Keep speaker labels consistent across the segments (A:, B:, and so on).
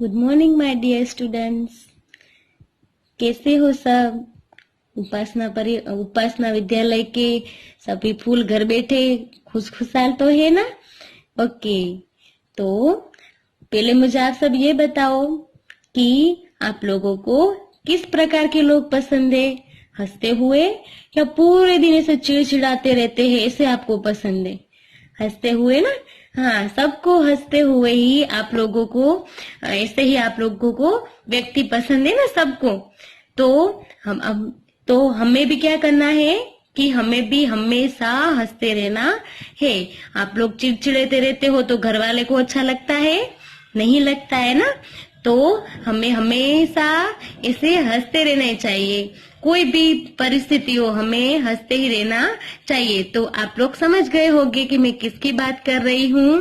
A: Good morning my dear students. कैसे हो सब? उपासना विद्यालय के सभी फूल घर बैठे खुशखुशाल तो है ना? ओके, तो पहले मुझे आप सब ये बताओ कि आप लोगों को किस प्रकार के लोग पसंद है? हंसते हुए या पूरे दिन ऐसे चिड़चिड़ाते रहते हैं, ऐसे आपको पसंद है? हंसते हुए ना? हाँ, सबको हंसते हुए ही आप लोगों को, ऐसे ही आप लोगों को व्यक्ति पसंद है ना सबको। तो हमें भी क्या करना है कि हमें भी हमेशा हंसते रहना है। आप लोग चिड़चिड़ाते रहते हो तो घर वाले को अच्छा लगता है? नहीं लगता है ना? तो हमें हमेशा ऐसे हंसते रहना चाहिए। कोई भी परिस्थिति हो, हमें हंसते ही रहना चाहिए। तो आप लोग समझ गए होंगे कि मैं किसकी बात कर रही हूँ।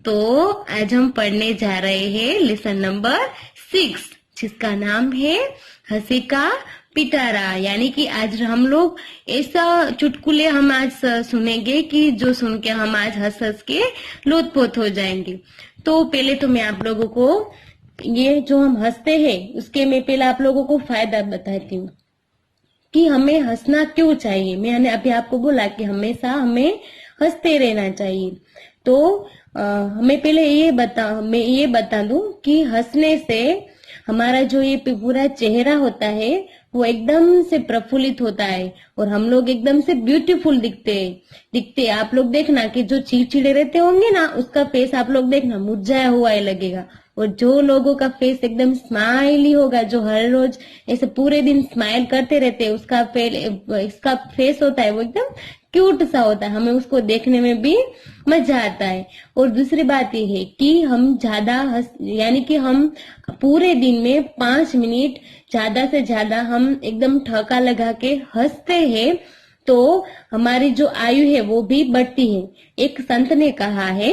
A: तो आज हम पढ़ने जा रहे हैं लेसन नंबर 6, जिसका नाम है हंसी का पिटारा। यानी कि आज हम लोग ऐसा चुटकुले हम आज सुनेंगे कि जो सुन के हम आज हंस हंस के लोटपोट हो जाएंगे। तो पहले तो मैं आप लोगों को ये जो हम हंसते हैं उसके मैं पहले आप लोगों को फायदा बताती हूँ कि हमें हंसना क्यों चाहिए। मैंने अभी आपको बोला कि हमेशा हमें हंसते रहना चाहिए। तो हमें पहले मैं ये बता दूं कि हंसने से हमारा जो ये पूरा चेहरा होता है वो एकदम से प्रफुल्लित होता है और हम लोग एकदम से ब्यूटीफुल दिखते। आप लोग देखना कि जो चिड़चिड़े रहते होंगे ना, उसका फेस आप लोग देखना मुरझाया हुआ ही लगेगा। और जो लोगों का फेस एकदम स्माइली होगा, जो हर रोज ऐसे पूरे दिन स्माइल करते रहते हैं, इसका फेस होता है वो एकदम क्यूट सा होता है। हमें उसको देखने में भी मजा आता है। और दूसरी बात ये है कि हम यानी कि हम पूरे दिन में 5 मिनट ज्यादा से ज्यादा हम एकदम ठका लगा के हंसते हैं तो हमारी जो आयु है वो भी बढ़ती है। एक संत ने कहा है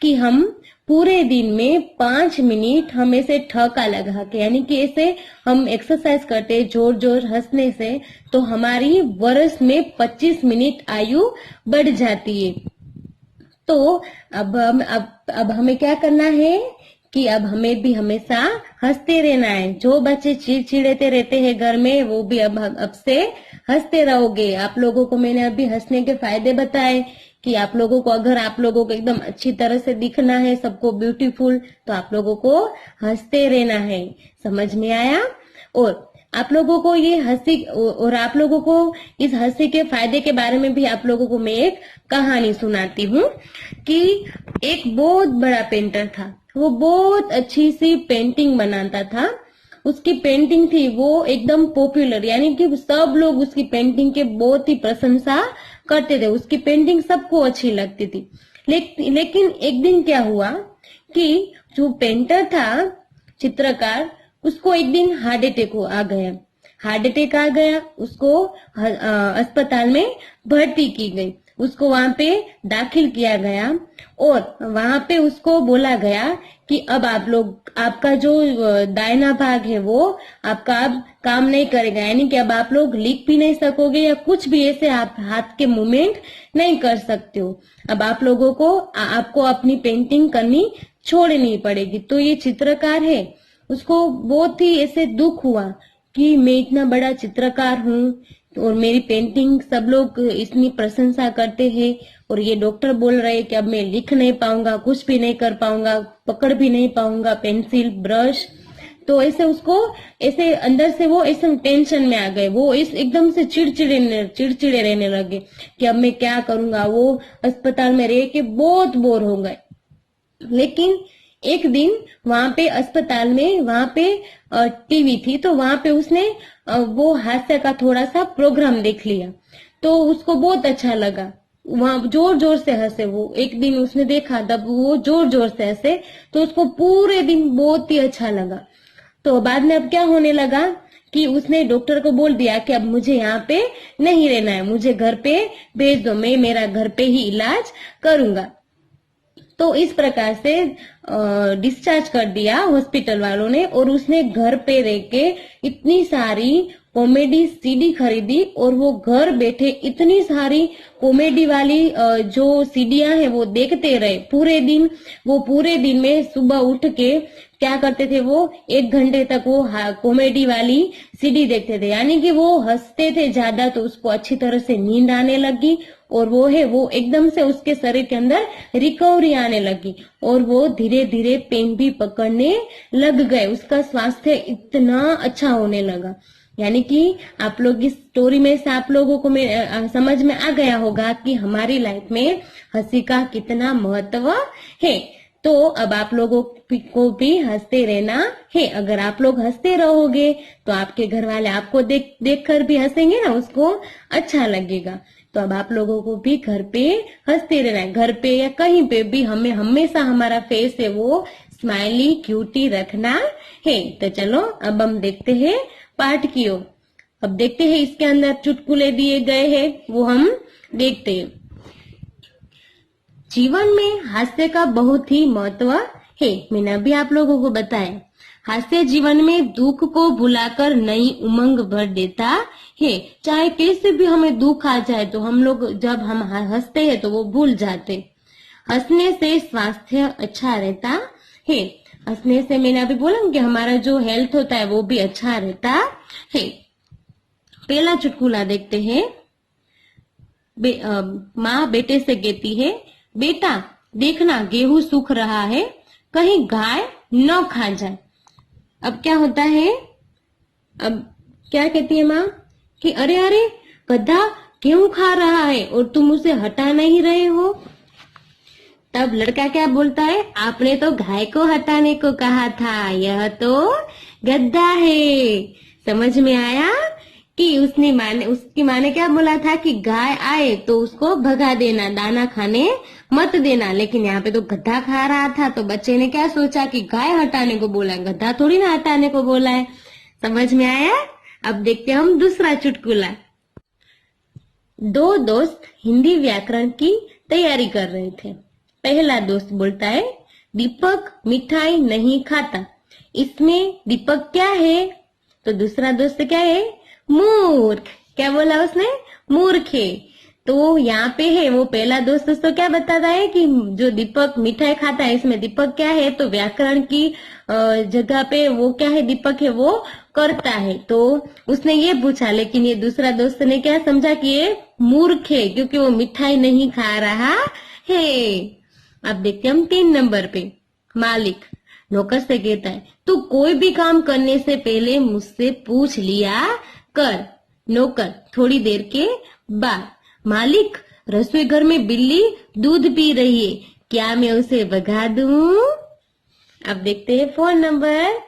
A: कि हम पूरे दिन में 5 मिनट हम ऐसे ठका लगा के, यानी कि ऐसे हम एक्सरसाइज करते जोर हंसने से, तो हमारी वर्ष में 25 मिनट आयु बढ़ जाती है। तो अब हमें क्या करना है कि अब हमें भी हमेशा हंसते रहना है। जो बच्चे चिड़चिड़ाते रहते हैं घर में, वो भी अब से हंसते रहोगे। आप लोगों को मैंने अभी हंसने के फायदे बताए कि आप लोगों को, अगर आप लोगों को एकदम अच्छी तरह से दिखना है, सबको ब्यूटीफुल, तो आप लोगों को हंसते रहना है। समझ में आया? और आप लोगों को ये हंसी, और आप लोगों को इस हंसी के फायदे के बारे में भी आप लोगों को मैं एक कहानी सुनाती हूँ कि एक बहुत बड़ा पेंटर था। वो बहुत अच्छी सी पेंटिंग बनाता था। उसकी पेंटिंग थी वो एकदम पॉपुलर, यानी कि सब लोग उसकी पेंटिंग के बहुत ही प्रशंसा करते थे। उसकी पेंटिंग सबको अच्छी लगती थी। लेकिन एक दिन क्या हुआ कि जो पेंटर था, चित्रकार, उसको एक दिन हार्ट अटैक आ गया। उसको अस्पताल में भर्ती की गई, उसको वहां पे दाखिल किया गया और वहां पे उसको बोला गया कि अब आपका जो दाहिना भाग है वो आपका अब काम नहीं करेगा, यानी कि अब आप लोग लिख भी नहीं सकोगे या कुछ भी ऐसे आप हाथ के मूवमेंट नहीं कर सकते हो। अब आप लोगों को आपको अपनी पेंटिंग करनी छोड़नी पड़ेगी। तो ये चित्रकार है, उसको बहुत ही ऐसे दुख हुआ कि मैं इतना बड़ा चित्रकार हूँ और मेरी पेंटिंग सब लोग इतनी प्रशंसा करते हैं और ये डॉक्टर बोल रहे हैं कि अब मैं लिख नहीं पाऊंगा, कुछ भी नहीं कर पाऊंगा, पकड़ भी नहीं पाऊंगा पेंसिल ब्रश। तो ऐसे उसको ऐसे अंदर से वो ऐसे टेंशन में आ गए। वो एकदम से चिड़चिड़े रहने लगे कि अब मैं क्या करूंगा। वो अस्पताल में रह के बहुत बोर हो गए। लेकिन एक दिन वहां पे अस्पताल में, वहां पे टीवी थी, तो वहां पे उसने वो हास्य का थोड़ा सा प्रोग्राम देख लिया। तो उसको बहुत अच्छा लगा, वहां जोर से हंसे वो। एक दिन उसने देखा, तब वो जोर से हंसे तो उसको पूरे दिन बहुत ही अच्छा लगा। तो बाद में अब क्या होने लगा कि उसने डॉक्टर को बोल दिया कि अब मुझे यहाँ पे नहीं रहना है, मुझे घर पे भेज दो, मैं मेरा घर पे ही इलाज करूंगा। तो इस प्रकार से डिस्चार्ज कर दिया हॉस्पिटल वालों ने, और उसने घर पे रह के इतनी सारी कॉमेडी सीडी खरीदी, और वो घर बैठे इतनी सारी कॉमेडी वाली जो सीडियां हैं वो देखते रहे पूरे दिन। वो पूरे दिन में सुबह उठ के क्या करते थे, वो 1 घंटे तक वो कॉमेडी वाली सीडी देखते थे, यानी कि वो हंसते थे ज्यादा, तो उसको अच्छी तरह से नींद आने लगी, और वो एकदम से उसके शरीर के अंदर रिकवरी आने लगी, और वो धीरे धीरे पेन भी पकड़ने लग गए, उसका स्वास्थ्य इतना अच्छा होने लगा। यानी कि आप लोग इस स्टोरी में से आप लोगों को समझ में आ गया होगा कि हमारी लाइफ में हंसी का कितना महत्व है। तो अब आप लोगों को भी हंसते रहना है। अगर आप लोग हंसते रहोगे तो आपके घर वाले आपको देख कर भी हंसेंगे ना, उसको अच्छा लगेगा। तो अब आप लोगों को भी घर पे हंसते रहना है। घर पे या कहीं पे भी हमें हमेशा हमारा फेस है वो स्माइली क्यूटी रखना है। तो चलो अब हम देखते हैं पाठ की ओर। अब देखते हैं इसके अंदर चुटकुले दिए गए हैं, वो हम देखते हैं। जीवन में हास्य का बहुत ही महत्व है। मैंने अभी आप लोगों को बताया, हास्य जीवन में दुख को भुलाकर नई उमंग भर देता है। चाहे कैसे भी हमें दुख आ जाए तो हम लोग जब हम हंसते हैं तो वो भूल जाते। हंसने से स्वास्थ्य अच्छा रहता है। हंसने से मैंने अभी बोला कि हमारा जो हेल्थ होता है वो भी अच्छा रहता है। पहला चुटकुला देखते हैं। माँ बेटे से कहती है, बेटा देखना गेहूं सूख रहा है, कहीं गाय न खा जाए। अब क्या होता है, अब क्या कहती है माँ कि अरे अरे गधा गेहूं खा रहा है और तुम उसे हटा नहीं रहे हो। तब लड़का क्या बोलता है, आपने तो गाय को हटाने को कहा था, यह तो गधा है। समझ में आया कि उसकी माँ ने क्या बोला था कि गाय आए तो उसको भगा देना, दाना खाने मत देना, लेकिन यहाँ पे तो गधा खा रहा था। तो बच्चे ने क्या सोचा कि गाय हटाने को बोला है, गधा थोड़ी ना हटाने को बोला है। समझ में आया। अब देखते हैं हम दूसरा चुटकुला। दो दोस्त हिंदी व्याकरण की तैयारी कर रहे थे। पहला दोस्त बोलता है, दीपक मिठाई नहीं खाता, इसमें दीपक क्या है? तो दूसरा दोस्त क्या है, मूर्ख। क्या बोला उसने, मूर्ख है। तो यहाँ पे है वो पहला दोस्त तो क्या बताता है कि जो दीपक मिठाई खाता है इसमें दीपक क्या है, तो व्याकरण की जगह पे वो क्या है, दीपक है वो करता है। तो उसने ये पूछा, लेकिन ये दूसरा दोस्त ने क्या समझा कि ये मूर्ख है क्योंकि वो मिठाई नहीं खा रहा है। अब देखते हम 3 नंबर पे। मालिक नौकर से कहता है, तू कोई भी काम करने से पहले मुझसे पूछ लिया कर। नौकर थोड़ी देर के बाद, मालिक रसोई घर में बिल्ली दूध पी रही है, क्या मैं उसे भगा दूं? अब देखते हैं 4 नंबर।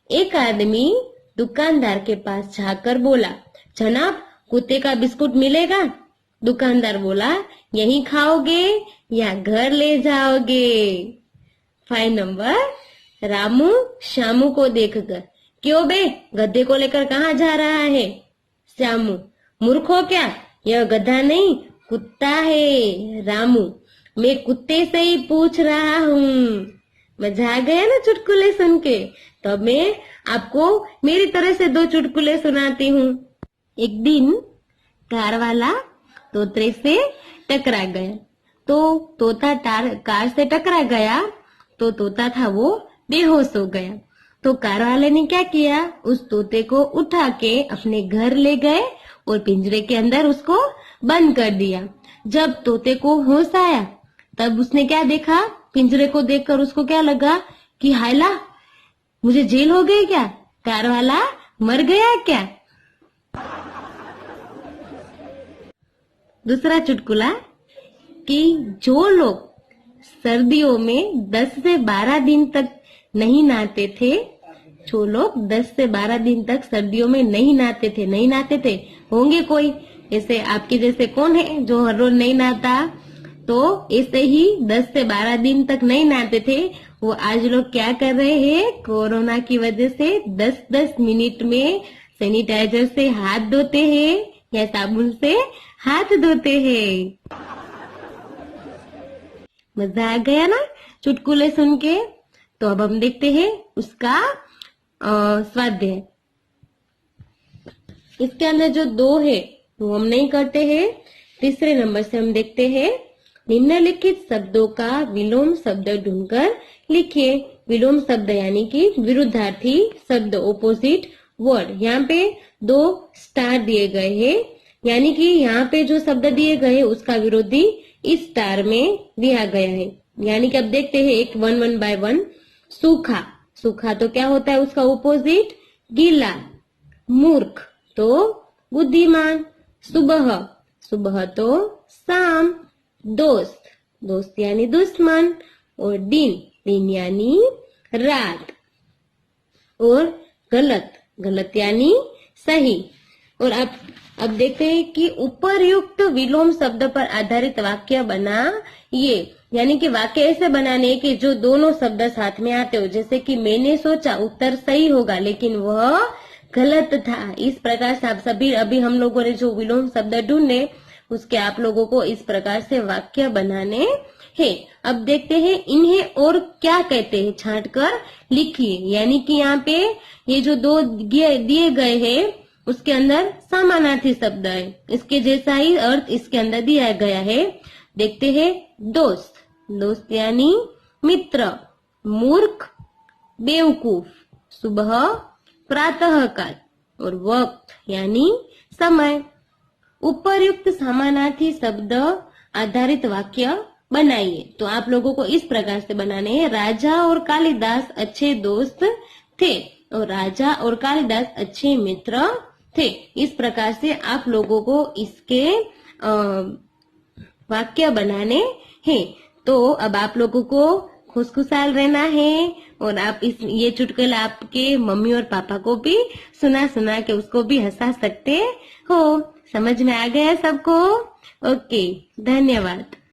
A: एक आदमी दुकानदार के पास जाकर बोला, जनाब कुत्ते का बिस्कुट मिलेगा? दुकानदार बोला, यहीं खाओगे या घर ले जाओगे? 5 नंबर। रामू श्यामू को देखकर, क्यों बे गधे को लेकर कहाँ जा रहा है? श्यामू, मूर्ख हो क्या, यह गधा नहीं कुत्ता है। रामू, मैं कुत्ते से ही पूछ रहा हूँ। मजा आ गया ना चुटकुले सुन के। तो मैं आपको मेरी तरह से 2 चुटकुले सुनाती हूँ। एक दिन कार वाला तोते से टकरा गया। तो तोता कार से टकरा गया तो तोता था वो बेहोश हो गया। तो कार वाले ने क्या किया, उस तोते को उठा के अपने घर ले गए और पिंजरे के अंदर उसको बंद कर दिया। जब तोते को होश आया तब उसने क्या देखा, पिंजरे को देखकर उसको क्या लगा कि हायला मुझे जेल हो गई क्या, कार वाला मर गया क्या? दूसरा चुटकुला कि जो लोग सर्दियों में 10 से 12 दिन तक नहीं नहाते थे, जो लोग 10 से 12 दिन तक सर्दियों में नहीं नहाते थे, होंगे कोई ऐसे आपके जैसे कौन है जो हर रोज नहीं नहाता? तो ऐसे ही 10 से 12 दिन तक नहीं नहाते थे, वो आज लोग क्या कर रहे हैं, कोरोना की वजह से 10-10 मिनट में सैनिटाइजर से हाथ धोते हैं या साबुन से हाथ धोते हैं। मजा आ गया ना चुटकुले सुन के। तो अब हम देखते हैं उसका स्वाध्याय। इसके अंदर जो 2 है वो हम नहीं करते हैं। तीसरे नंबर से हम देखते हैं, निम्नलिखित शब्दों का विलोम शब्द ढूंढकर लिखिए। विलोम शब्द यानी कि विरुद्धार्थी शब्द, ओपोजिट वर्ड। यहाँ पे 2 स्टार दिए गए हैं, यानी कि यहाँ पे जो शब्द दिए गए हैं उसका विरोधी इस स्टार में दिया गया है। यानी कि अब देखते हैं एक 1 बाय 1। सूखा, सूखा तो क्या होता है उसका ओपोजिट? गीला। मूर्ख तो बुद्धिमान। सुबह, सुबह तो शाम। दोस्त, दोस्त यानी दुश्मन। और दिन, दिन यानी रात। और गलत, गलत यानी सही। और अब देखते हैं कि उपर्युक्त विलोम शब्द पर आधारित वाक्य बनाइए। यानी कि वाक्य ऐसे बनाने हैं कि जो दोनों शब्द साथ में आते हो। जैसे कि मैंने सोचा उत्तर सही होगा लेकिन वह गलत था। इस प्रकार से आप सभी, अभी हम लोगों ने जो विलोम शब्द ढूंढे उसके आप लोगों को इस प्रकार से वाक्य बनाने हैं। अब देखते हैं इन्हें और क्या कहते हैं, छांट कर लिखिए। यानी कि यहाँ पे ये जो 2 दिए गए हैं उसके अंदर समानार्थी शब्द है, इसके जैसा ही अर्थ इसके अंदर दिया गया है। देखते हैं, दोस्त, दोस्त यानी मित्र। मूर्ख, बेवकूफ। सुबह, प्रातःकाल। और वक्त यानी समय। उपर्युक्त समानार्थी शब्द आधारित वाक्य बनाइए। तो आप लोगों को इस प्रकार से बनाने हैं। राजा और कालिदास अच्छे दोस्त थे और राजा और कालिदास अच्छे मित्र थे। इस प्रकार से आप लोगों को इसके वाक्य बनाने हैं। तो अब आप लोगों को खुशखुशाल रहना है और आप ये चुटकुला आपके मम्मी और पापा को भी सुना सुना के उसको भी हंसा सकते हो। समझ में आ गया सबको? ओके, धन्यवाद।